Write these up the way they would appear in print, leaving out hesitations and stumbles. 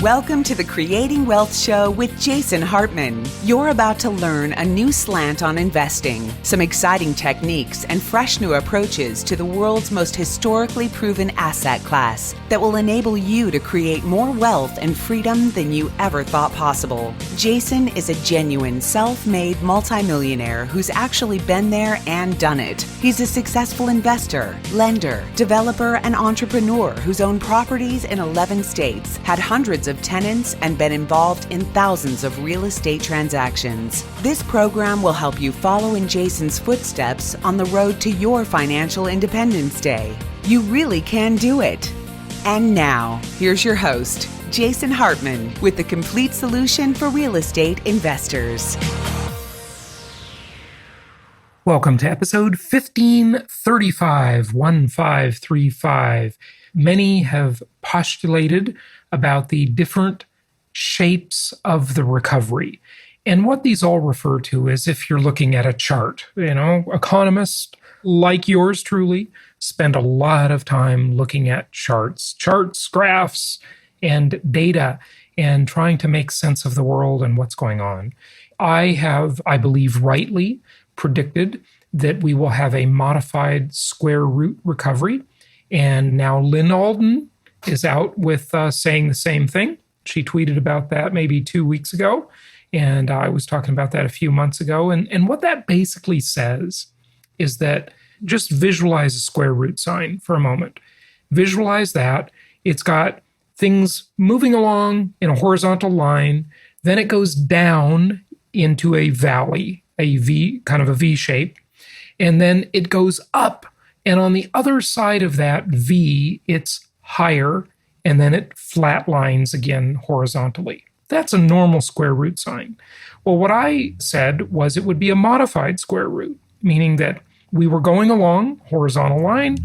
Welcome to the Creating Wealth Show with Jason Hartman. You're about to learn a new slant on investing, some exciting techniques, and fresh new approaches to the world's most historically proven asset class that will enable you to create more wealth and freedom than you ever thought possible. Jason is a genuine self-made multimillionaire who's actually been there and done it. He's a successful investor, lender, developer, and entrepreneur who's owned properties in 11 states, had hundreds of tenants, and been involved in thousands of real estate transactions. This program will help you follow in Jason's footsteps on the road to your financial independence day. You really can do it. And now, here's your host, Jason Hartman, with the complete solution for real estate investors. Welcome to episode 1535. Many have postulated about the different shapes of the recovery. And what these all refer to is if you're looking at a chart. Economists like yours truly spend a lot of time looking at charts, graphs, and data, and trying to make sense of the world and what's going on. I have, I believe rightly, predicted that we will have a modified square root recovery. And now Lynn Alden is out with saying the same thing. She tweeted about that maybe 2 weeks ago, and I was talking about that a few months ago. And what that basically says is that just visualize a square root sign for a moment. Visualize that. It's got things moving along in a horizontal line. Then it goes down into a valley, a V, kind of a V shape. And then it goes up. And on the other side of that V, it's higher, and then it flatlines again horizontally. That's a normal square root sign. Well, what I said was it would be a modified square root, meaning that we were going along horizontal line,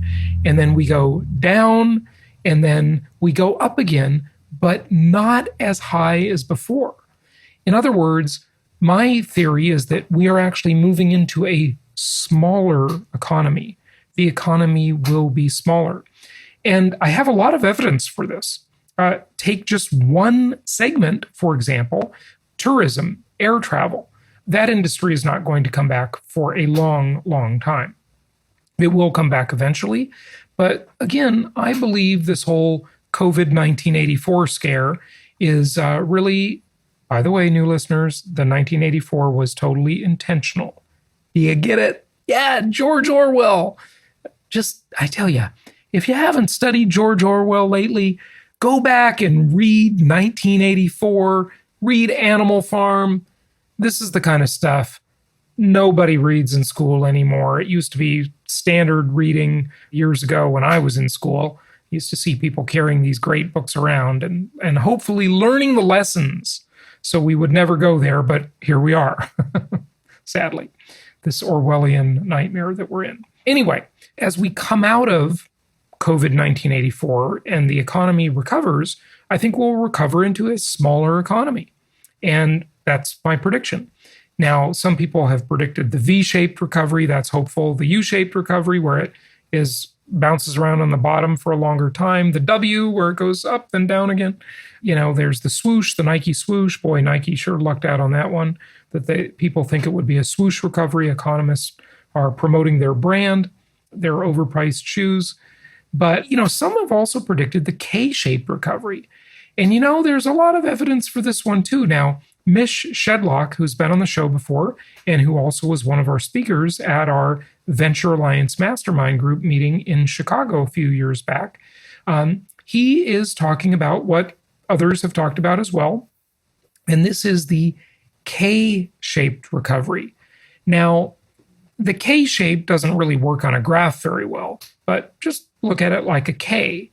and then we go down, and then we go up again, but not as high as before. In other words, my theory is that we are actually moving into a smaller economy. The economy will be smaller. And I have a lot of evidence for this. Take just one segment, for example, tourism, air travel. That industry is not going to come back for a long, long time. It will come back eventually. But again, I believe this whole COVID 1984 scare is really, by the way, new listeners, the 1984 was totally intentional. Do you get it? Yeah, George Orwell. I tell you, if you haven't studied George Orwell lately, go back and read 1984, read Animal Farm. This is the kind of stuff nobody reads in school anymore. It used to be standard reading years ago when I was in school. I used to see people carrying these great books around and hopefully learning the lessons so we would never go there, but here we are, sadly, this Orwellian nightmare that we're in. Anyway, as we come out of COVID 1984 and the economy recovers, I think we'll recover into a smaller economy. And that's my prediction. Now, some people have predicted the V-shaped recovery. That's hopeful. The U-shaped recovery, where it bounces around on the bottom for a longer time. The W, where it goes up then down again. There's the swoosh, the Nike swoosh. Boy, Nike sure lucked out on that one. People think it would be a swoosh recovery. Economists are promoting their brand, their overpriced shoes. But, some have also predicted the K-shaped recovery. And, there's a lot of evidence for this one, too. Now, Mish Shedlock, who's been on the show before, and who also was one of our speakers at our Venture Alliance Mastermind Group meeting in Chicago a few years back, he is talking about what others have talked about as well. And this is the K-shaped recovery. Now, the K-shape doesn't really work on a graph very well, but just look at it like a K.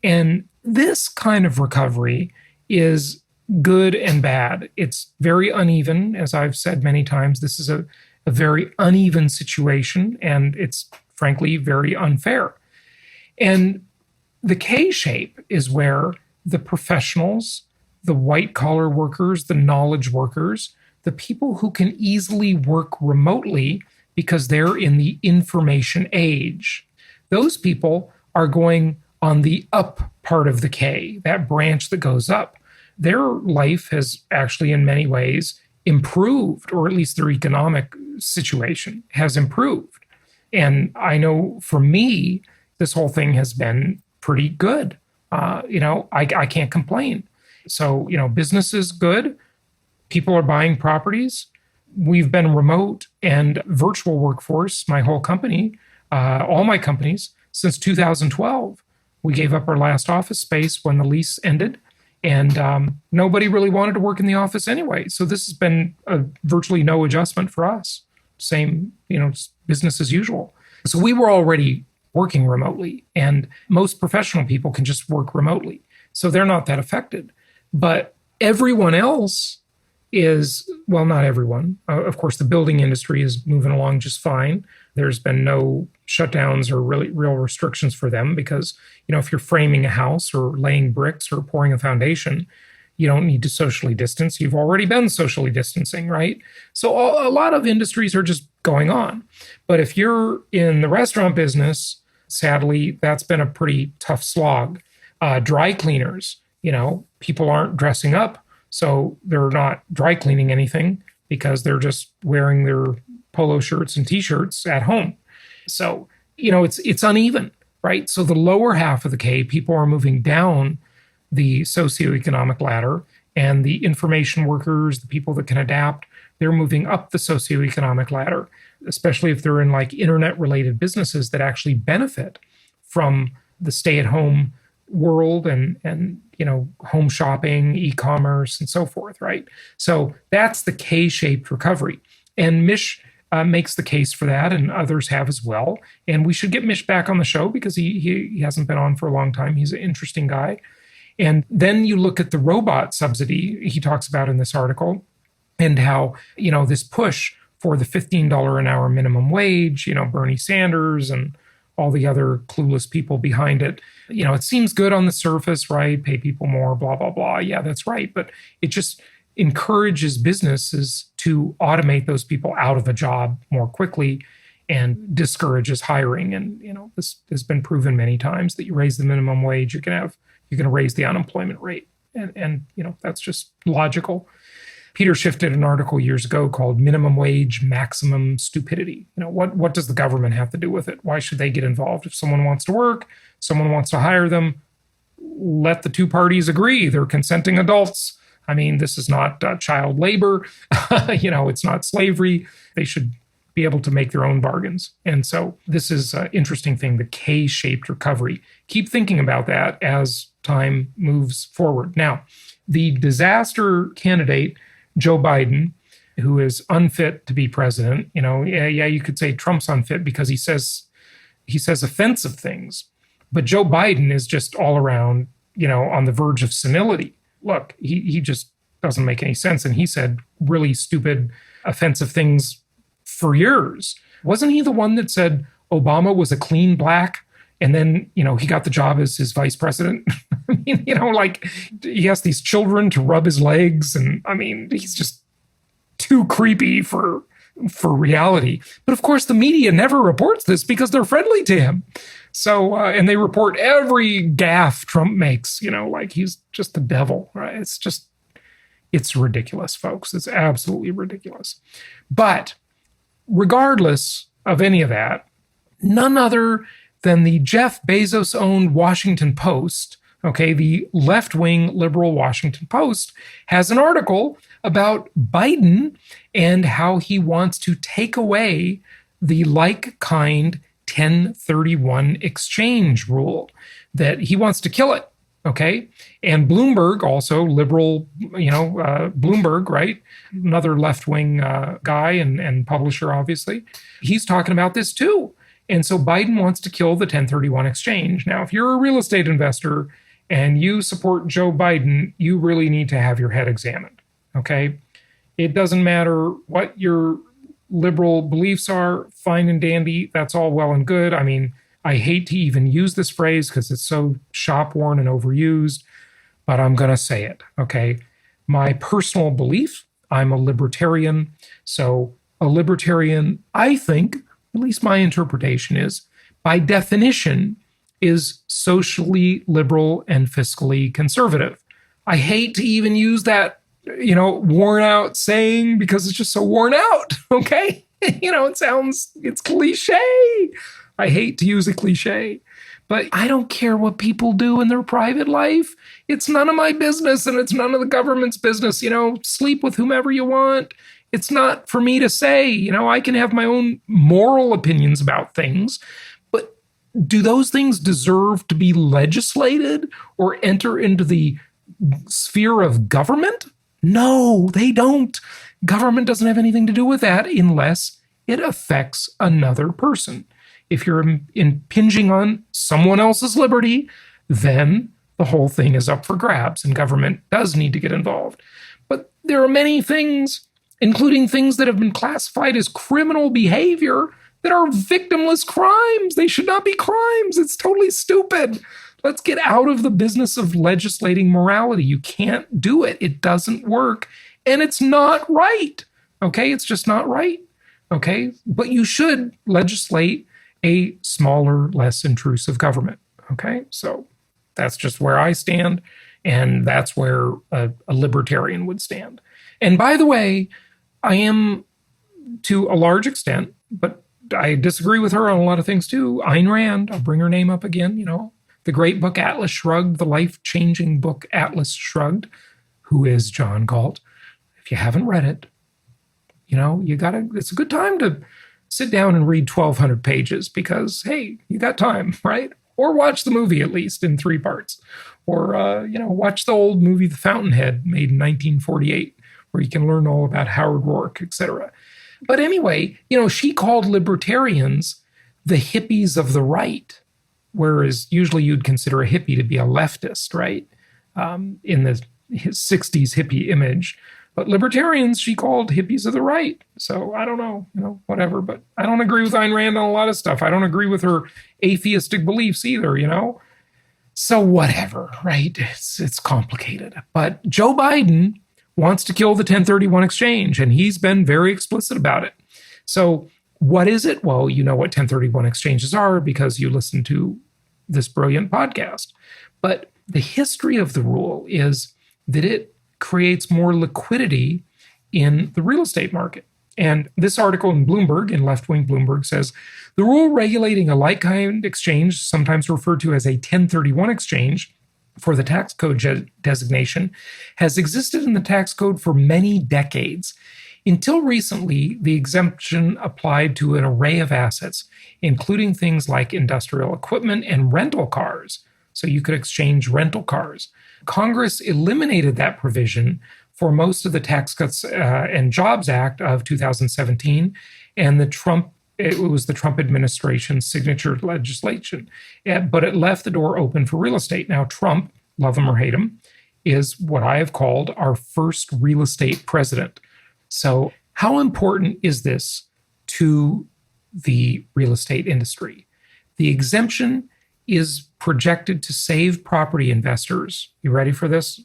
And this kind of recovery is good and bad. It's very uneven, as I've said many times. This is a very uneven situation, and it's frankly very unfair. And the K-shape is where the professionals, the white-collar workers, the knowledge workers, the people who can easily work remotely because they're in the information age, those people are going on the up part of the K, that branch that goes up. their life has actually in many ways improved, or at least their economic situation has improved. And I know for me, this whole thing has been pretty good. I can't complain. So, business is good. People are buying properties. We've been remote and virtual workforce, my whole company, all my companies, since 2012. We gave up our last office space when the lease ended, and nobody really wanted to work in the office anyway. So this has been virtually no adjustment for us. Same, business as usual. So we were already working remotely, and most professional people can just work remotely. So they're not that affected. But everyone else is, well, not everyone. Of course, the building industry is moving along just fine. There's been no shutdowns or really real restrictions for them because, if you're framing a house or laying bricks or pouring a foundation, you don't need to socially distance. You've already been socially distancing, right? So a lot of industries are just going on. But if you're in the restaurant business, sadly, that's been a pretty tough slog. Dry cleaners, people aren't dressing up, so they're not dry cleaning anything because they're just wearing their polo shirts and t-shirts at home. So, it's uneven, right? So the lower half of the K, people are moving down the socioeconomic ladder, and the information workers, the people that can adapt, they're moving up the socioeconomic ladder, especially if they're in like internet-related businesses that actually benefit from the stay-at-home world and home shopping, e-commerce, and so forth, right? So that's the K-shaped recovery. And Mish makes the case for that, and others have as well. And we should get Mish back on the show because he hasn't been on for a long time. He's an interesting guy. And then you look at the robot subsidy he talks about in this article, and how, this push for the $15 an hour minimum wage, Bernie Sanders and all the other clueless people behind it. It seems good on the surface, right? Pay people more, blah, blah, blah. Yeah, that's right. But it just encourages businesses to automate those people out of a job more quickly and discourages hiring. And, this has been proven many times that you raise the minimum wage, you're going to raise the unemployment rate. And that's just logical. Peter Schiff did an article years ago called Minimum Wage, Maximum Stupidity. What does the government have to do with it? Why should they get involved? If someone wants to work, someone wants to hire them, let the two parties agree. They're consenting adults. I mean, this is not child labor. It's not slavery. They should be able to make their own bargains. And so this is an interesting thing, the K-shaped recovery. Keep thinking about that as time moves forward. Now, the disaster candidate, Joe Biden, who is unfit to be president, you could say Trump's unfit because he says offensive things. But Joe Biden is just all around, on the verge of senility. Look, he just doesn't make any sense. And he said really stupid, offensive things for years. Wasn't he the one that said Obama was a clean black? And then, he got the job as his vice president. I mean, he has these children to rub his legs. And I mean, he's just too creepy for reality. But of course, the media never reports this because they're friendly to him. So, and they report every gaffe Trump makes, he's just the devil, right? It's ridiculous, folks. It's absolutely ridiculous. But regardless of any of that, none other than the Jeff Bezos-owned Washington Post, the left-wing liberal Washington Post, has an article about Biden and how he wants to take away the like-kind 1031 exchange rule, that he wants to kill it. And Bloomberg, also liberal, Bloomberg, right? Another left-wing guy and publisher, obviously. He's talking about this too. And so Biden wants to kill the 1031 exchange. Now, if you're a real estate investor and you support Joe Biden, you really need to have your head examined, It doesn't matter what your liberal beliefs are, fine and dandy. That's all well and good. I mean, I hate to even use this phrase because it's so shop-worn and overused, but I'm going to say it, My personal belief, I'm a libertarian. So a libertarian, I think, at least my interpretation is, by definition, is socially liberal and fiscally conservative. I hate to even use that, worn out saying because it's just so worn out. Okay. It's cliche. I hate to use a cliche, but I don't care what people do in their private life. It's none of my business and it's none of the government's business. Sleep with whomever you want. It's not for me to say. I can have my own moral opinions about things, but do those things deserve to be legislated or enter into the sphere of government? No, they don't. Government doesn't have anything to do with that unless it affects another person. If you're impinging on someone else's liberty, then the whole thing is up for grabs and government does need to get involved. But there are many things, including things that have been classified as criminal behavior, that are victimless crimes. They should not be crimes. It's totally stupid. Let's get out of the business of legislating morality. You can't do it. It doesn't work. And it's not right. Okay? It's just not right. Okay? But you should legislate a smaller, less intrusive government. Okay? So that's just where I stand. And that's where a libertarian would stand. And by the way, I am to a large extent, but I disagree with her on a lot of things too. Ayn Rand, I'll bring her name up again, the great book Atlas Shrugged, the life-changing book Atlas Shrugged, who is John Galt. If you haven't read it, it's a good time to sit down and read 1,200 pages because, hey, you got time, right? Or watch the movie at least in 3 parts. Or, watch the old movie The Fountainhead made in 1948, where you can learn all about Howard Rourke, etc. But anyway, she called libertarians the hippies of the right, whereas usually you'd consider a hippie to be a leftist, right? In the 60s hippie image. But libertarians, she called hippies of the right. So I don't know, whatever. But I don't agree with Ayn Rand on a lot of stuff. I don't agree with her atheistic beliefs either, So whatever, right? It's complicated. But Joe Biden wants to kill the 1031 exchange, and he's been very explicit about it. So what is it? Well, you know what 1031 exchanges are because you listen to this brilliant podcast. But the history of the rule is that it creates more liquidity in the real estate market. And this article in Bloomberg, in left-wing Bloomberg, says, the rule regulating a like-kind exchange, sometimes referred to as a 1031 exchange, for the tax code designation, has existed in the tax code for many decades. Until recently, the exemption applied to an array of assets, including things like industrial equipment and rental cars. So you could exchange rental cars. Congress eliminated that provision for most of the Tax Cuts and Jobs Act of 2017, and it was the Trump administration's signature legislation. But it left the door open for real estate. Now, Trump, love him or hate him, is what I have called our first real estate president. So how important is this to the real estate industry? The exemption is projected to save property investors. You ready for this?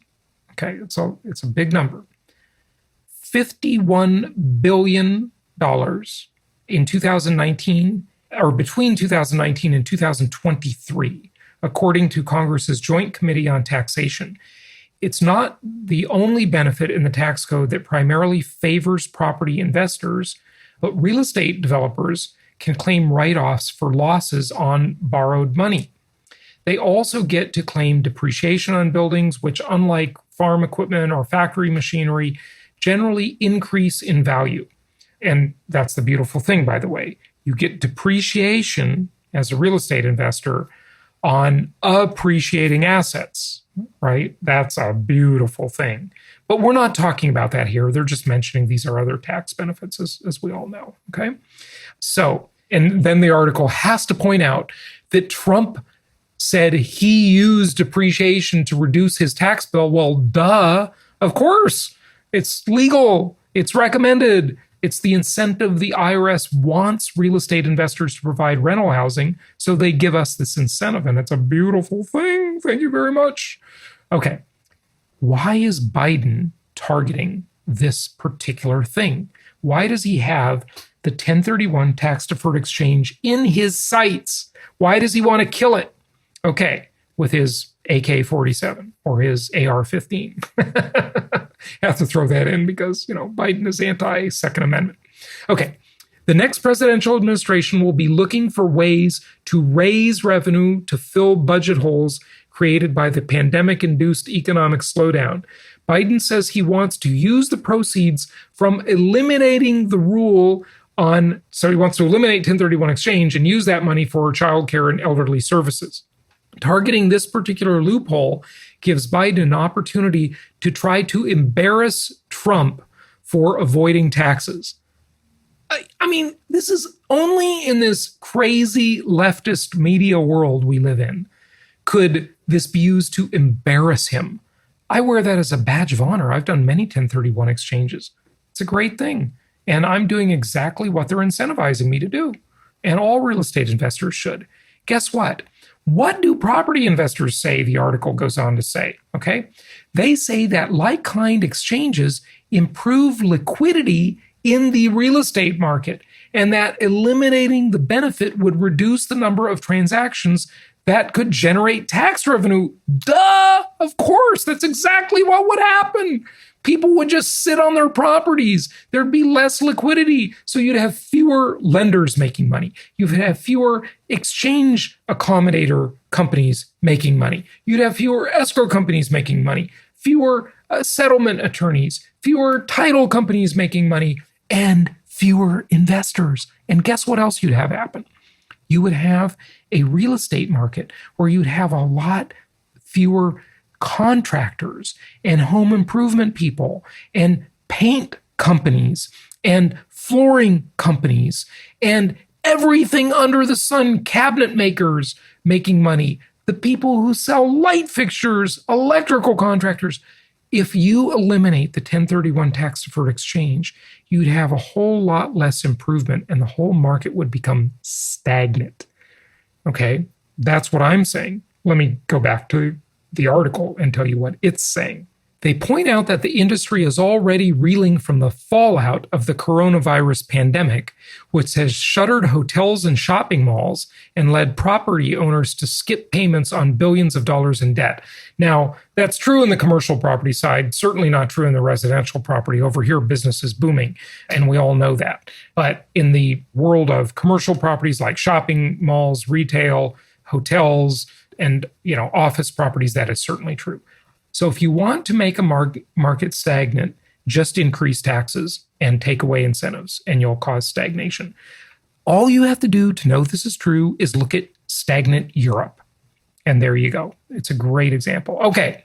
Okay, it's a big number. $51 billion in 2019, or between 2019 and 2023, according to Congress's Joint Committee on Taxation. It's not the only benefit in the tax code that primarily favors property investors, but real estate developers can claim write-offs for losses on borrowed money. They also get to claim depreciation on buildings, which, unlike farm equipment or factory machinery, generally increase in value. And that's the beautiful thing, by the way. You get depreciation as a real estate investor on appreciating assets, right? That's a beautiful thing. But we're not talking about that here. They're just mentioning these are other tax benefits, as we all know, okay? So, and then the article has to point out that Trump said he used depreciation to reduce his tax bill. Well, duh, of course. It's legal. It's recommended. It's the incentive the IRS wants real estate investors to provide rental housing, so they give us this incentive, and it's a beautiful thing. Thank you very much. Okay, why is Biden targeting this particular thing? Why does he have the 1031 tax-deferred exchange in his sights? Why does he want to kill it? Okay, with his AK-47 or his AR-15. Have to throw that in because, Biden is anti-Second Amendment. Okay. The next presidential administration will be looking for ways to raise revenue to fill budget holes created by the pandemic-induced economic slowdown. Biden says he wants to use the proceeds from eliminating the rule so he wants to eliminate 1031 exchange and use that money for childcare and elderly services. Targeting this particular loophole gives Biden an opportunity to try to embarrass Trump for avoiding taxes. I mean, this is only in this crazy leftist media world we live in could this be used to embarrass him. I wear that as a badge of honor. I've done many 1031 exchanges. It's a great thing. And I'm doing exactly what they're incentivizing me to do. And all real estate investors should. Guess what? What do property investors say? The article goes on to say, okay? They say that like-kind exchanges improve liquidity in the real estate market, and that eliminating the benefit would reduce the number of transactions that could generate tax revenue. Duh! Of course, that's exactly what would happen. People would just sit on their properties. There'd be less liquidity. So you'd have fewer lenders making money. You'd have fewer exchange accommodator companies making money. You'd have fewer escrow companies making money, fewer settlement attorneys, fewer title companies making money, and fewer investors. And guess what else you'd have happen? You would have a real estate market where you'd have a lot fewer contractors and home improvement people and paint companies and flooring companies and everything under the sun, cabinet makers making money, the people who sell light fixtures, electrical contractors. If you eliminate the 1031 tax deferred exchange, you'd have a whole lot less improvement and the whole market would become stagnant. Okay, that's what I'm saying. Let me go back to the article and tell you what it's saying. They point out that the industry is already reeling from the fallout of the coronavirus pandemic, which has shuttered hotels and shopping malls and led property owners to skip payments on billions of dollars in debt. Now, that's true in the commercial property side, certainly not true in the residential property. Over here, business is booming, and we all know that. But in the world of commercial properties like shopping malls, retail, hotels, and office properties, that is certainly true. So if you want to make a market stagnant, just increase taxes and take away incentives, and you'll cause stagnation. All you have to do to know this is true is look at stagnant Europe. And there you go. It's a great example. Okay,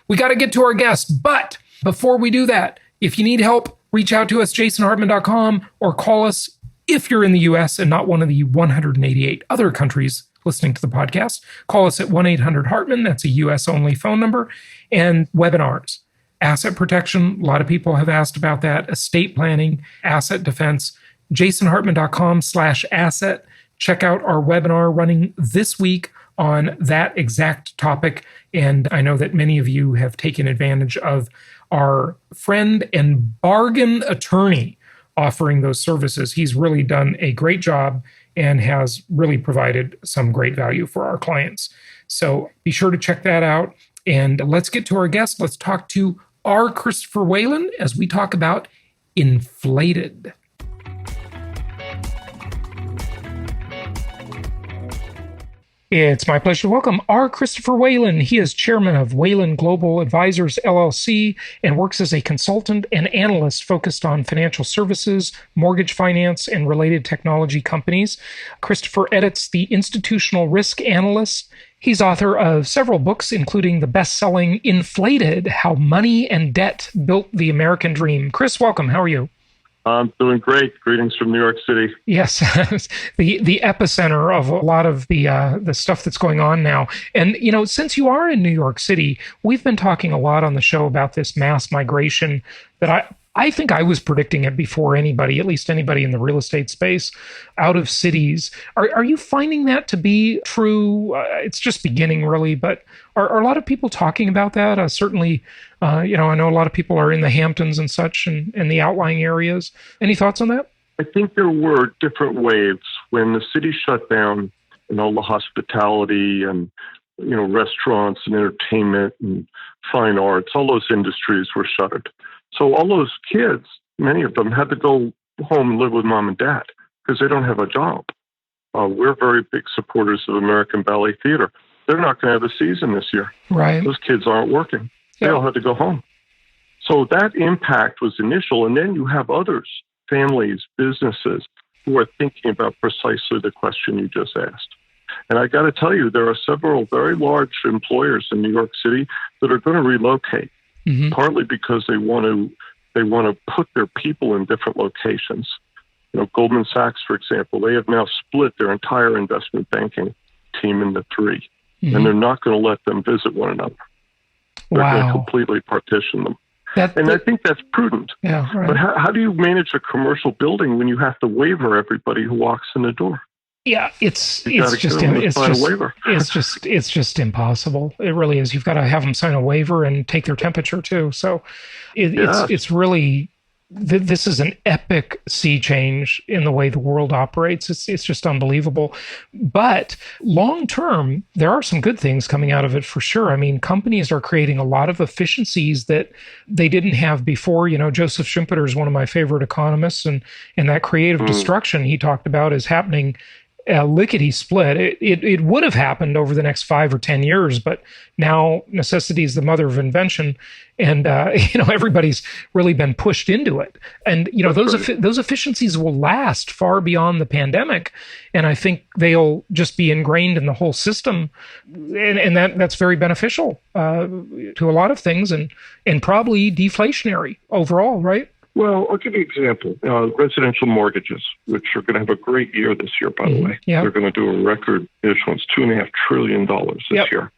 we got to get to our guest. But before we do that, if you need help, reach out to us, jasonhartman.com, or call us if you're in the U.S. and not one of the 188 other countries listening to the podcast. Call us at 1-800-HARTMAN. That's a U.S.-only phone number. And webinars. Asset protection, a lot of people have asked about that. Estate planning, asset defense. jasonhartman.com/asset. Check out our webinar running this week on that exact topic. And I know that many of you have taken advantage of our friend and bargain attorney offering those services. He's really done a great job and has really provided some great value for our clients. So be sure to check that out. And let's get to our guest. Let's talk to R. Christopher Whalen as we talk about Inflated. It's my pleasure to welcome R. Christopher Whalen. He is chairman of Whalen Global Advisors, LLC, and works as a consultant and analyst focused on financial services, mortgage finance, and related technology companies. Christopher edits the Institutional Risk Analyst. He's author of several books, including the best-selling Inflated, How Money and Debt Built the American Dream. Chris, welcome. How are you? I'm doing great. Greetings from New York City. Yes, the epicenter of a lot of the stuff that's going on now. And, since you are in New York City, we've been talking a lot on the show about this mass migration that I think I was predicting it before anybody, at least anybody in the real estate space, out of cities. Are you finding that to be true? It's just beginning, really, but are a lot of people talking about that? Certainly, I know a lot of people are in the Hamptons and such and the outlying areas. Any thoughts on that? I think there were different waves. When the city shut down and all the hospitality and restaurants and entertainment and fine arts, all those industries were shuttered. So all those kids, many of them had to go home and live with mom and dad because they don't have a job. We're very big supporters of American Ballet Theater. They're not going to have a season this year. Right. Those kids aren't working. They all had to go home. So that impact was initial. And then you have others, families, businesses, who are thinking about precisely the question you just asked. And I got to tell you, there are several very large employers in New York City that are going to relocate, partly because they want to put their people in different locations. Goldman Sachs, for example, they have now split their entire investment banking team into three, and they're not going to let them visit one another. They're going to completely partition them. I think that's prudent. Yeah, right. But how do you manage a commercial building when you have to waiver everybody who walks in the door? Yeah, it's just impossible. It really is. You've got to have them sign a waiver and take their temperature too. So it's really, this is an epic sea change in the way the world operates. It's just unbelievable. But long term, there are some good things coming out of it for sure. I mean, companies are creating a lot of efficiencies that they didn't have before. Joseph Schumpeter is one of my favorite economists, and that creative destruction he talked about is happening lickety split. It would have happened over the next 5 or 10 years, but now necessity is the mother of invention, and everybody's really been pushed into it. And those efficiencies will last far beyond the pandemic, and I think they'll just be ingrained in the whole system, and that's very beneficial to a lot of things, and probably deflationary overall, right? Well, I'll give you an example. Residential mortgages, which are going to have a great year this year, by the way. They're going to do a record issuance, $2.5 trillion this year.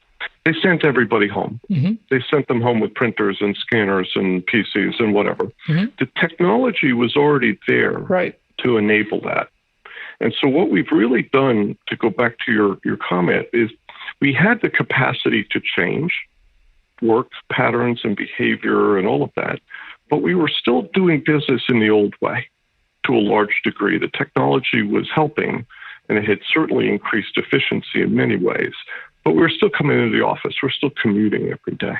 They sent everybody home. They sent them home with printers and scanners and PCs and whatever. The technology was already there to enable that. And so what we've really done, to go back to your comment, is we had the capacity to change work patterns and behavior and all of that. But we were still doing business in the old way to a large degree. The technology was helping, and it had certainly increased efficiency in many ways. But we're still coming into the office. We're still commuting every day.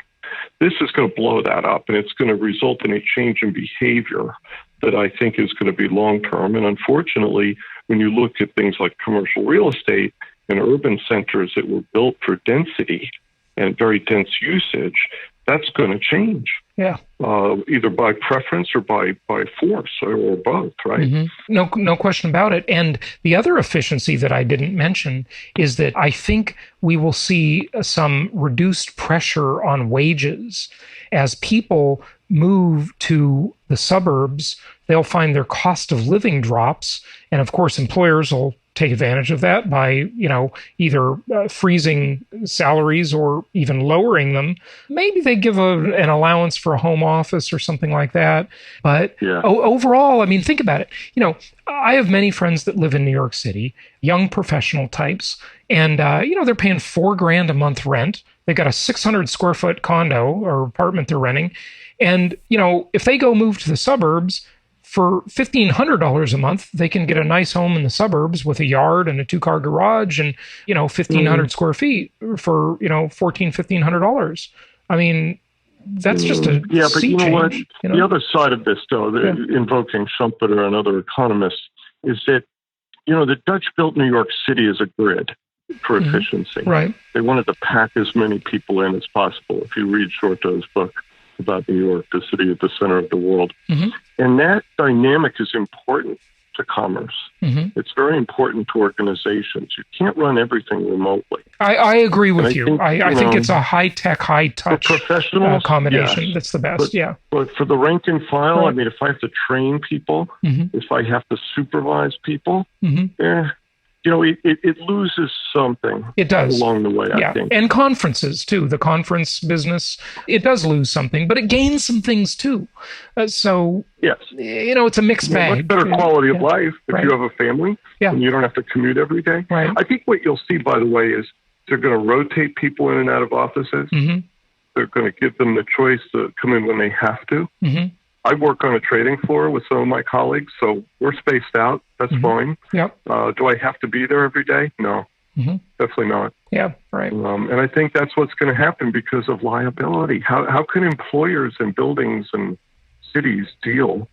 This is going to blow that up, and it's going to result in a change in behavior that I think is going to be long-term. And unfortunately, when you look at things like commercial real estate and urban centers that were built for density and very dense usage, that's going to change. Yeah. Either by preference or by force or both, right? No question about it. And the other efficiency that I didn't mention is that I think we will see some reduced pressure on wages as people move to the suburbs. They'll find their cost of living drops. And of course, employers will take advantage of that by, either freezing salaries or even lowering them. Maybe they give an allowance for a home office or something like that. But overall, I mean, think about it. I have many friends that live in New York City, young professional types, and, they're paying $4,000 a month rent. They got a 600 square foot condo or apartment they're renting. And, if they go move to the suburbs, for $1,500 a month, they can get a nice home in the suburbs with a yard and a 2-car garage and, 1,500 square feet for, $1,500. I mean, that's just a but you know change, what? The other side of this, though, invoking Schumpeter and other economists, is that, the Dutch built New York City as a grid for efficiency. Right. They wanted to pack as many people in as possible. If you read Giorgio's book about New York, the city at the center of the world. And that dynamic is important to commerce. It's very important to organizations. You can't run everything remotely. I agree with you. I think it's a high-tech, high-touch combination. Yes. That's the best, But for the rank and file, I mean, if I have to train people, if I have to supervise people, it loses something. It does. Along the way, I think. And conferences, too. The conference business, it does lose something, but it gains some things, too. So, yes. It's a mixed bag. Much better quality of life if you have a family and you don't have to commute every day. Right. I think what you'll see, by the way, is they're going to rotate people in and out of offices. They're going to give them the choice to come in when they have to. I work on a trading floor with some of my colleagues, so we're spaced out. That's fine. Do I have to be there every day? No. Definitely not. Yeah, right. And I think that's what's going to happen because of liability. How can employers and buildings and cities deal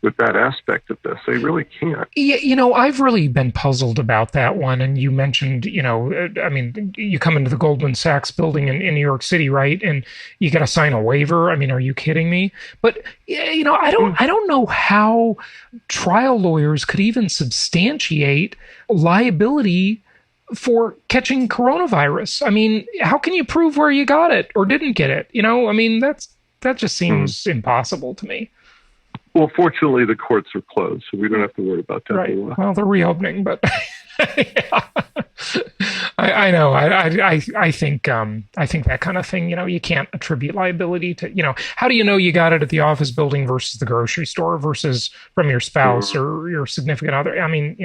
with that aspect of this? They really can't. Yeah, I've really been puzzled about that one. And you mentioned, you come into the Goldman Sachs building in New York City, right? And you got to sign a waiver. I mean, are you kidding me? But, I don't know how trial lawyers could even substantiate liability for catching coronavirus. I mean, how can you prove where you got it or didn't get it? That just seems impossible to me. Well, fortunately, the courts are closed, so we don't have to worry about that. Right. Well, they're reopening, but I know. I think that kind of thing. You can't attribute liability to. How do you know you got it at the office building versus the grocery store versus from your spouse or your significant other? I mean,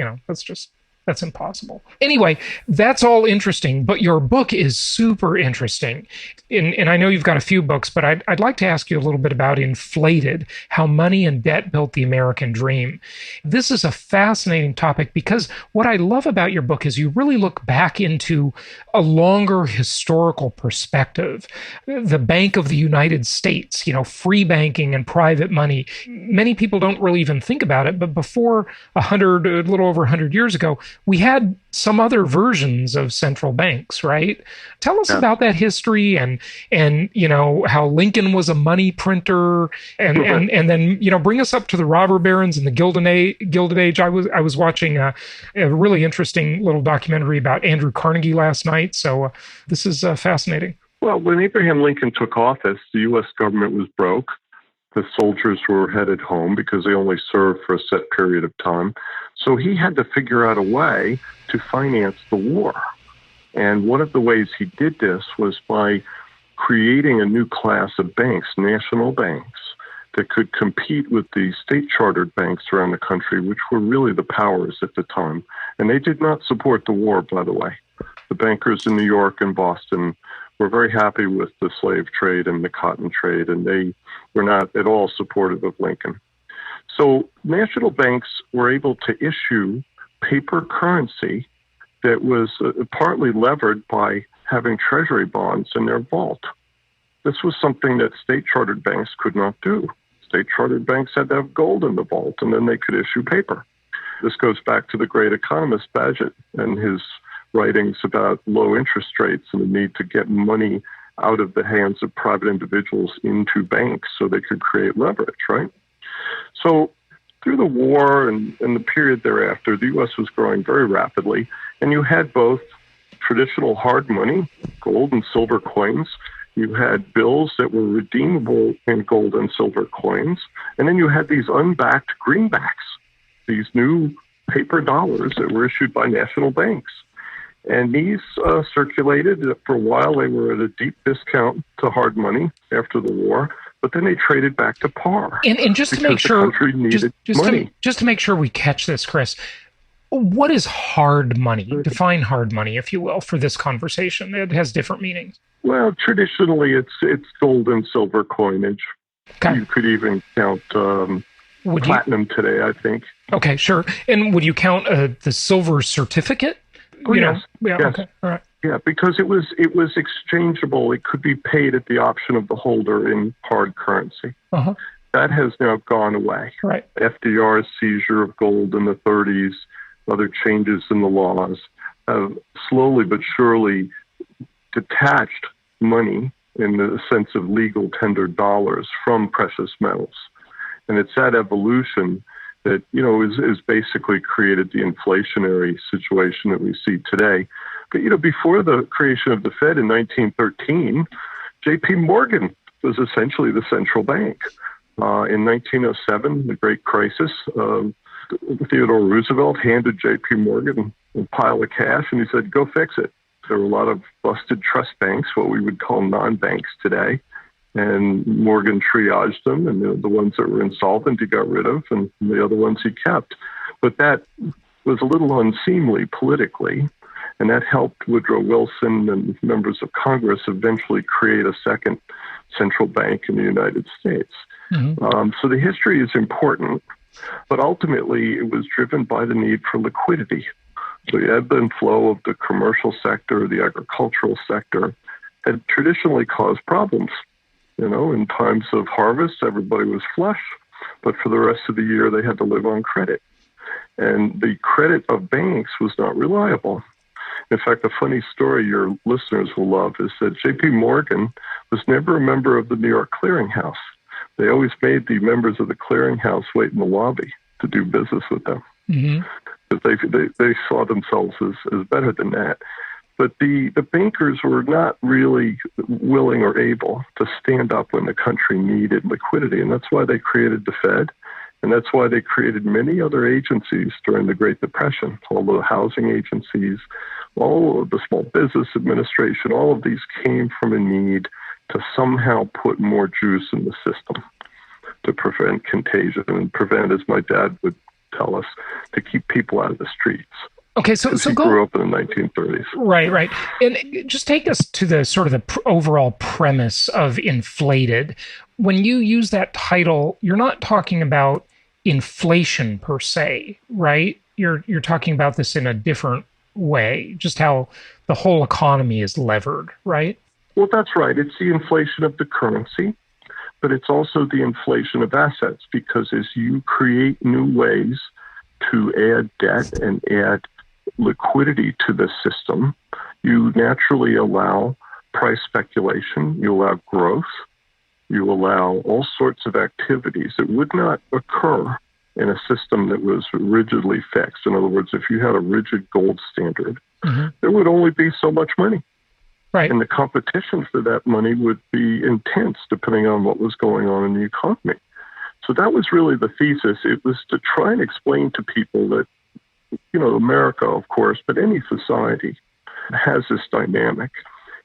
that's impossible. Anyway, that's all interesting, but your book is super interesting. And I know you've got a few books, but I'd like to ask you a little bit about Inflated, How Money and Debt Built the American Dream. This is a fascinating topic because what I love about your book is you really look back into a longer historical perspective. The Bank of the United States, free banking and private money. Many people don't really even think about it, but before a little over 100 years ago, we had some other versions of central banks, right? Tell us about that history and how Lincoln was a money printer and then bring us up to the robber barons and the Gilded Age. I was watching a really interesting little documentary about Andrew Carnegie last night, so this is fascinating. Well, when Abraham Lincoln took office, the U.S. government was broke. The soldiers were headed home because they only served for a set period of time. So he had to figure out a way to finance the war. And one of the ways he did this was by creating a new class of banks, national banks, that could compete with the state-chartered banks around the country, which were really the powers at the time. And they did not support the war, by the way. The bankers in New York and Boston were very happy with the slave trade and the cotton trade, and they were not at all supportive of Lincoln. So national banks were able to issue paper currency that was partly levered by having treasury bonds in their vault. This was something that state-chartered banks could not do. State-chartered banks had to have gold in the vault, and then they could issue paper. This goes back to the great economist Bagehot and his writings about low interest rates and the need to get money out of the hands of private individuals into banks so they could create leverage, right? So through the war and the period thereafter, the U.S. was growing very rapidly, and you had both traditional hard money, gold and silver coins. You had bills that were redeemable in gold and silver coins, and then you had these unbacked greenbacks, these new paper dollars that were issued by national banks. And these circulated for a while. They were at a deep discount to hard money after the war, but then they traded back to par. And just to make sure, just to make sure we catch this, Chris, what is hard money? Define hard money, if you will, for this conversation. It has different meanings. Well, traditionally, it's gold and silver coinage. Okay. You could even count platinum today, I think. Okay, sure. And would you count the silver certificate? Yes. Yeah. Yes. Okay. All right. Yeah, because it was exchangeable. It could be paid at the option of the holder in hard currency. Uh-huh. That has now gone away. Right. FDR's seizure of gold in the 30s, other changes in the laws have slowly but surely detached money in the sense of legal tendered dollars from precious metals. And it's that evolution that, is basically created the inflationary situation that we see today. But, before the creation of the Fed in 1913, J.P. Morgan was essentially the central bank. In 1907, the Great Crisis, Theodore Roosevelt handed J.P. Morgan a pile of cash, and he said, go fix it. There were a lot of busted trust banks, what we would call non-banks today. And Morgan triaged them, and the ones that were insolvent he got rid of, and the other ones he kept. But that was a little unseemly politically, and that helped Woodrow Wilson and members of Congress eventually create a second central bank in the United States. Mm-hmm. So the history is important, but ultimately it was driven by the need for liquidity. The ebb and flow of the commercial sector, the agricultural sector, had traditionally caused problems. In times of harvest, everybody was flush, but for the rest of the year, they had to live on credit. And the credit of banks was not reliable. In fact, a funny story your listeners will love is that J.P. Morgan was never a member of the New York Clearinghouse. They always made the members of the Clearinghouse wait in the lobby to do business with them. Because they saw themselves as better than that. But the bankers were not really willing or able to stand up when the country needed liquidity. And that's why they created the Fed. And that's why they created many other agencies during the Great Depression. All the housing agencies, all of the Small Business Administration, all of these came from a need to somehow put more juice in the system to prevent contagion and prevent, as my dad would tell us, to keep people out of the streets. Okay, so he grew up in the 1930s. Right. And just take us to the sort of the overall premise of Inflated. When you use that title, you're not talking about inflation per se, right? You're talking about this in a different way, just how the whole economy is levered, right? Well, that's right. It's the inflation of the currency, but it's also the inflation of assets, because as you create new ways to add debt and add liquidity to the system, you naturally allow price speculation, you allow growth, you allow all sorts of activities that would not occur in a system that was rigidly fixed. In other words, if you had a rigid gold standard, there would only be so much money. Right. And the competition for that money would be intense depending on what was going on in the economy. So that was really the thesis. It was to try and explain to people that, America, of course, but any society has this dynamic.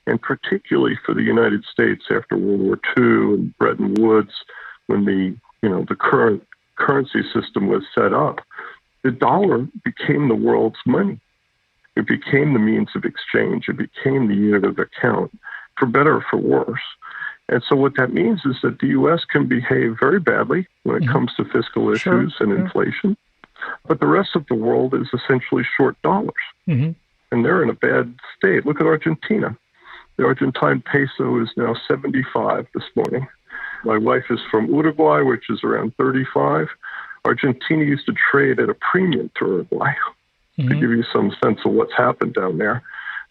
And particularly for the United States after World War II and Bretton Woods, when the current currency system was set up, the dollar became the world's money. It became the means of exchange. It became the unit of account, for better or for worse. And so what that means is that the U.S. can behave very badly when it comes to fiscal issues and inflation, but the rest of the world is essentially short dollars. And they're in a bad state. Look at Argentina. The Argentine peso is now 75 this morning. My wife is from Uruguay, which is around 35. Argentina used to trade at a premium to Uruguay, to give you some sense of what's happened down there.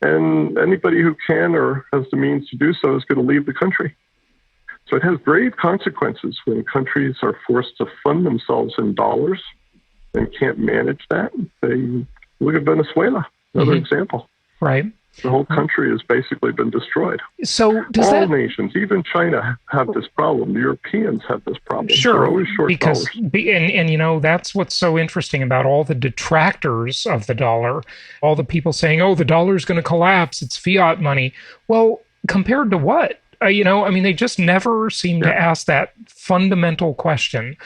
And anybody who can or has the means to do so is going to leave the country. So it has grave consequences when countries are forced to fund themselves in dollars and can't manage that. They look at Venezuela, another example. Right. The whole country has basically been destroyed. So all nations, even China, have this problem. The Europeans have this problem. Sure, they're always short because dollars. and that's what's so interesting about all the detractors of the dollar, all the people saying, "Oh, the dollar's going to collapse. It's fiat money." Well, compared to what? They just never seem to ask that fundamental question.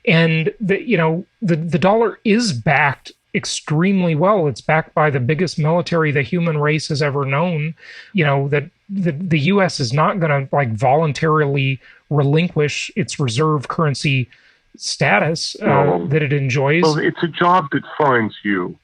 And the dollar is backed extremely well. It's backed by the biggest military the human race has ever known. That the U.S. is not going to voluntarily relinquish its reserve currency status that it enjoys. Well, it's a job that finds you.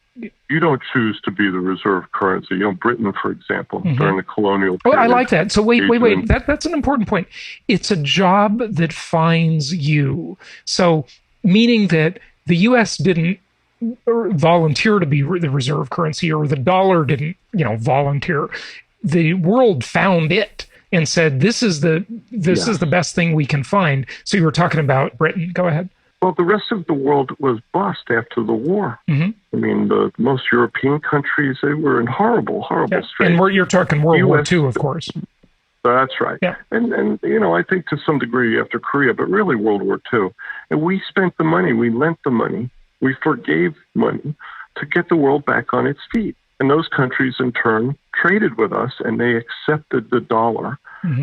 You don't choose to be the reserve currency. Britain, for example, during the colonial period. Oh, I like that. So wait. That's an important point. It's a job that finds you. So meaning that the U.S. didn't volunteer to be the reserve currency, or the dollar didn't, volunteer. The world found it and said, this is the best thing we can find. So you were talking about Britain. Go ahead. Well, the rest of the world was bust after the war. The most European countries, they were in horrible straits. And you're talking World War II, of course. That's right. Yeah. And I think to some degree after Korea, but really World War II. And we spent the money, we lent the money, we forgave money to get the world back on its feet. And those countries, in turn, traded with us, and they accepted the dollar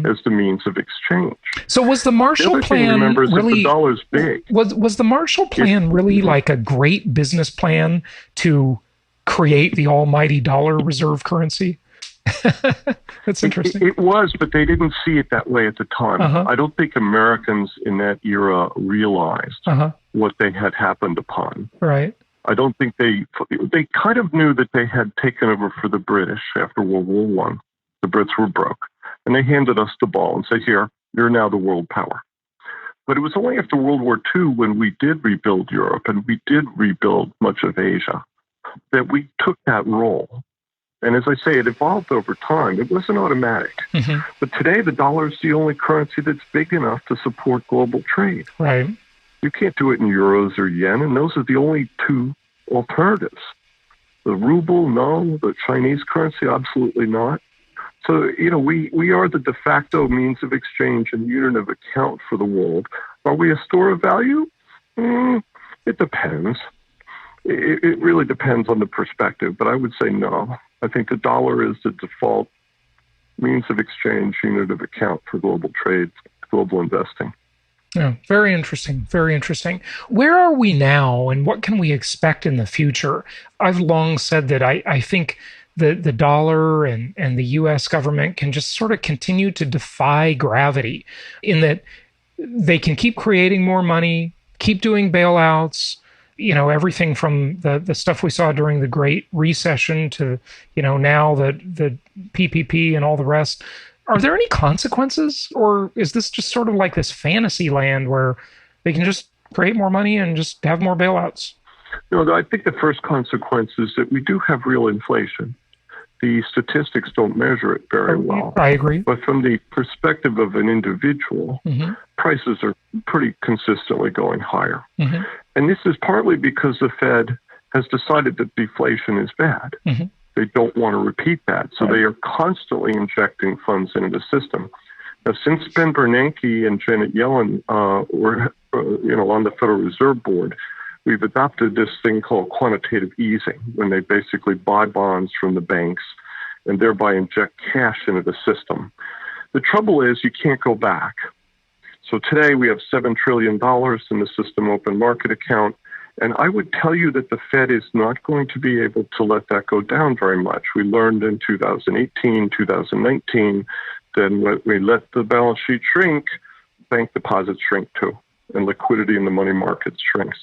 as the means of exchange. So was the Marshall Plan really? The dollar's big. Was the Marshall Plan really like a great business plan to create the almighty dollar reserve currency? That's interesting. It was, but they didn't see it that way at the time. I don't think Americans in that era realized what they had happened upon. Right. I don't think they kind of knew that they had taken over for the British after World War One. The Brits were broke, and they handed us the ball and said, "Here, you're now the world power." But it was only after World War II when we did rebuild Europe and we did rebuild much of Asia that we took that role. And as I say, it evolved over time. It wasn't automatic. Mm-hmm. But today, the dollar is the only currency that's big enough to support global trade. Right. You can't do it in euros or yen, and those are the only two alternatives. The ruble, no. The Chinese currency, absolutely not. So, we are the de facto means of exchange and unit of account for the world. Are we a store of value? It depends. It really depends on the perspective, but I would say no. I think the dollar is the default means of exchange, unit of account for global trade, global investing. Yeah, very interesting. Very interesting. Where are we now, and what can we expect in the future? I've long said that I think the dollar and the U.S. government can just sort of continue to defy gravity in that they can keep creating more money, keep doing bailouts, everything from the stuff we saw during the Great Recession to, now the PPP and all the rest. Are there any consequences, or is this just sort of like this fantasy land where they can just create more money and just have more bailouts? I think the first consequence is that we do have real inflation. The statistics don't measure it very well. I agree. But from the perspective of an individual, mm-hmm. prices are pretty consistently going higher. Mm-hmm. And this is partly because the Fed has decided that deflation is bad. Mm-hmm. They don't want to repeat that. So they are constantly injecting funds into the system. Now, since Ben Bernanke and Janet Yellen were on the Federal Reserve Board, we've adopted this thing called quantitative easing, when they basically buy bonds from the banks and thereby inject cash into the system. The trouble is you can't go back. So today we have $7 trillion in the system open market account. And I would tell you that the Fed is not going to be able to let that go down very much. We learned in 2018, 2019, that when we let the balance sheet shrink, bank deposits shrink too, and liquidity in the money market shrinks.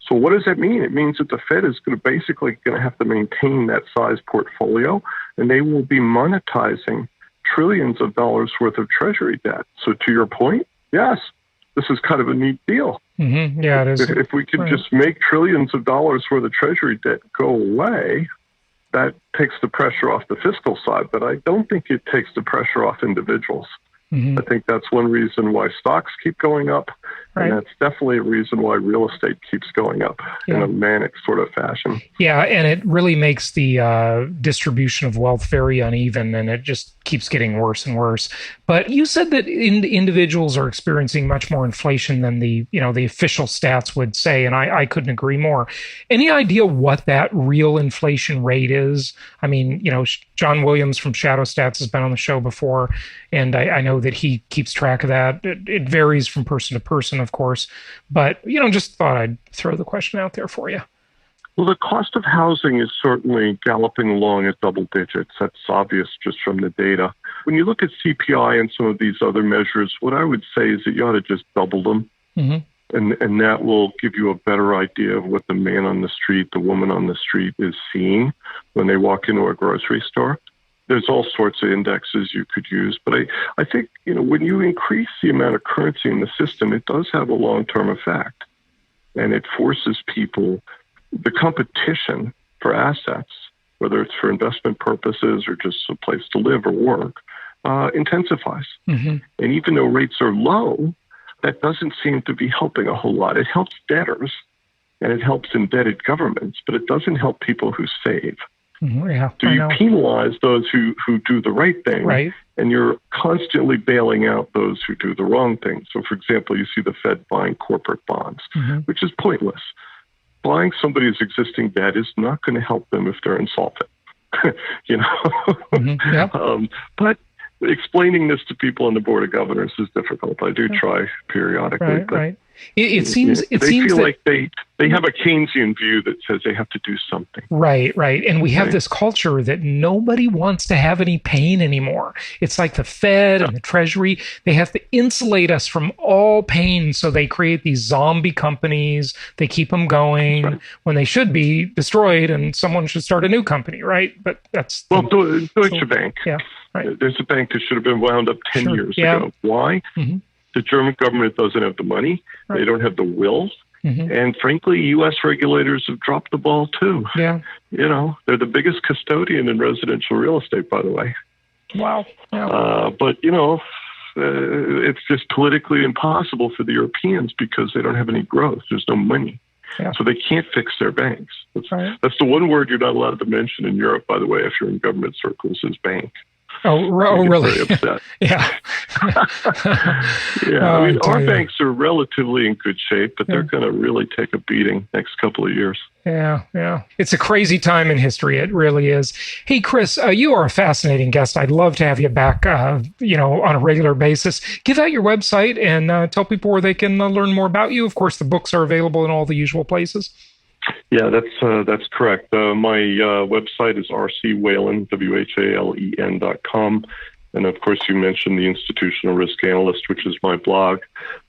So what does that mean? It means that the Fed is basically going to have to maintain that size portfolio, and they will be monetizing trillions of dollars worth of Treasury debt. So to your point, yes, this is kind of a neat deal. Mm-hmm. Yeah, it is. If we could just make trillions of dollars worth of Treasury debt go away, that takes the pressure off the fiscal side. But I don't think it takes the pressure off individuals. Mm-hmm. I think that's one reason why stocks keep going up. Right. And that's definitely a reason why real estate keeps going up in a manic sort of fashion. Yeah, and it really makes the distribution of wealth very uneven, and it just keeps getting worse and worse. But you said that individuals are experiencing much more inflation than the official stats would say, and I couldn't agree more. Any idea what that real inflation rate is? I mean, John Williams from Shadow Stats has been on the show before, and I know that he keeps track of that. It varies from person to person, of course, but just thought I'd throw the question out there for you. Well, the cost of housing is certainly galloping along at double digits. That's obvious just from the data. When you look at CPI and some of these other measures, what I would say is that you ought to just double them. Mm-hmm. And that will give you a better idea of what the man on the street, the woman on the street is seeing when they walk into a grocery store. There's all sorts of indexes you could use, but I think, when you increase the amount of currency in the system, it does have a long-term effect, and it forces people, the competition for assets, whether it's for investment purposes or just a place to live or work, intensifies. Mm-hmm. And even though rates are low, that doesn't seem to be helping a whole lot. It helps debtors and it helps indebted governments, but it doesn't help people who save. Yeah, so you penalize those who do the right thing, right, and you're constantly bailing out those who do the wrong thing. So, for example, you see the Fed buying corporate bonds, mm-hmm. which is pointless. Buying somebody's existing debt is not going to help them if they're insolvent, Mm-hmm. Yeah. But explaining this to people on the board of governors is difficult. I do try periodically. Right. It seems they feel like they have a Keynesian view that says they have to do something. Right. And we have this culture that nobody wants to have any pain anymore. It's like the Fed and the Treasury. They have to insulate us from all pain, so they create these zombie companies. They keep them going when they should be destroyed, and someone should start a new company, right? But that's... Deutsche Bank. Yeah, right. There's a bank that should have been wound up 10 years ago. Why? Mm-hmm. The German government doesn't have the money. Right. They don't have the will. Mm-hmm. And frankly, U.S. regulators have dropped the ball too. Yeah. They're the biggest custodian in residential real estate, by the way. Wow. Yeah. But it's just politically impossible for the Europeans because they don't have any growth. There's no money. Yeah. So they can't fix their banks. That's the one word you're not allowed to mention in Europe, by the way, if you're in government circles, is bank. Oh, really? Very upset. Yeah. Our banks are relatively in good shape, but they're going to really take a beating next couple of years. Yeah. It's a crazy time in history. It really is. Hey, Chris, you are a fascinating guest. I'd love to have you back, on a regular basis. Give out your website and tell people where they can learn more about you. Of course, the books are available in all the usual places. Yeah, that's correct. My website is rcwhalen, WHALEN.com. And of course, you mentioned the Institutional Risk Analyst, which is my blog.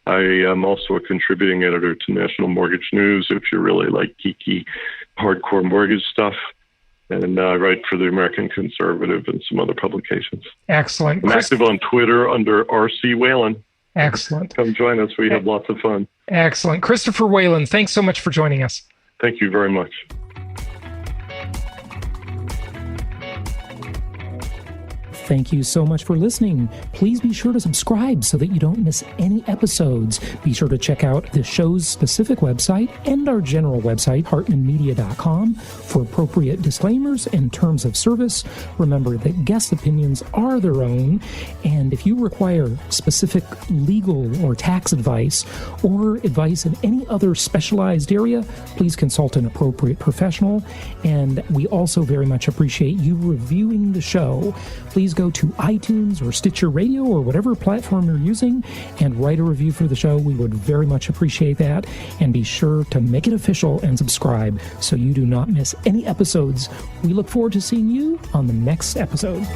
I am also a contributing editor to National Mortgage News, if you really like geeky, hardcore mortgage stuff. And I write for the American Conservative and some other publications. Excellent. I'm active on Twitter under RC Whalen. Excellent. Come join us. We have lots of fun. Excellent. Christopher Whalen, thanks so much for joining us. Thank you very much. Thank you so much for listening. Please be sure to subscribe so that you don't miss any episodes. Be sure to check out the show's specific website and our general website, hartmanmedia.com, for appropriate disclaimers and terms of service. Remember that guest opinions are their own, and if you require specific legal or tax advice or advice in any other specialized area, please consult an appropriate professional. And we also very much appreciate you reviewing the show. Please go to iTunes or Stitcher Radio or whatever platform you're using and write a review for the show. We would very much appreciate that. And be sure to make it official and subscribe so you do not miss any episodes. We look forward to seeing you on the next episode.